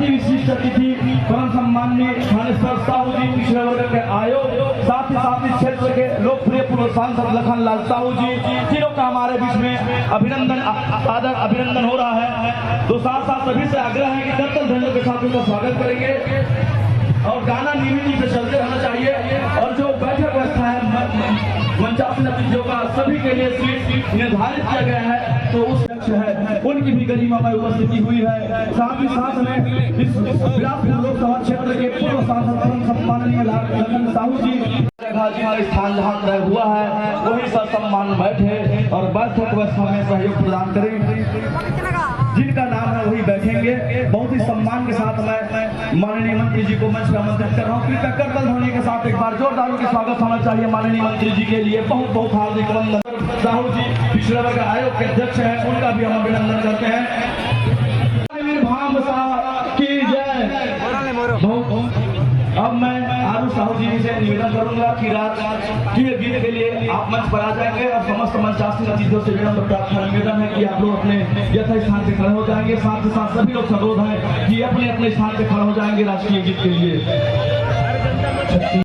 अति विशिष्ट अतिथि परम सम्माननीय थानेश्वर साहू जी पिछड़े वर्ग के आयोग, साथ ही क्षेत्र के लोकप्रिय पूर्व सांसद लखनलाल साहू जी, तीनों का हमारे बीच में अभिनंदन आदर अभिनंदन हो रहा है। तो साथ साथ सभी से आग्रह है कि करतल ध्वनियों के साथ उनका स्वागत करेंगे और गाना नियमित रूप से चलते रहना चाहिए। और जो बैठक व्यवस्था है मंचासन अतिथियों का सभी के लिए सीट निर्धारित किया गया है, तो उस लक्ष्य है उनकी भी गरिमामय उपस्थिति हुई है। साथ ही साथ में इस बिलासपुर लोकसभा क्षेत्र के पूर्व सांसद सम्माननीय लखन साहू जी स्थान जहाँ तय हुआ है वही सब सम्मान बैठे और बैठक व्यवस्था में सहयोग प्रदान करें। जिनका नाम है वही बैठेंगे। बहुत ही सम्मान के साथ मैं माननीय मंत्री जी को मंच पर आमंत्रित कर रहा हूँ। कृपया करतल ध्वनि के साथ एक बार जोरदार के स्वागत होना चाहिए माननीय मंत्री जी के लिए। बहुत बहुत हार्दिक अभिनंदन। साहू जी पिछड़े वर्ग आयोग के अध्यक्ष हैं, उनका भी हम अभिनंदन करते हैं। की जय। अब मैं आरू साहू जी से निवेदन करूंगा कि रात के गीत के लिए आप मंच पर आ जाएंगे और समस्त मंचासीन अतिथियों से विनम्र प्रार्थना निवेदन है कि आप लोग अपने यथा स्थान पे खड़े हो जाएंगे। साथ ही साथ सभी लोग अनुरोध है कि अपने अपने स्थान पे खड़े हो जाएंगे राष्ट्रीय गीत के लिए।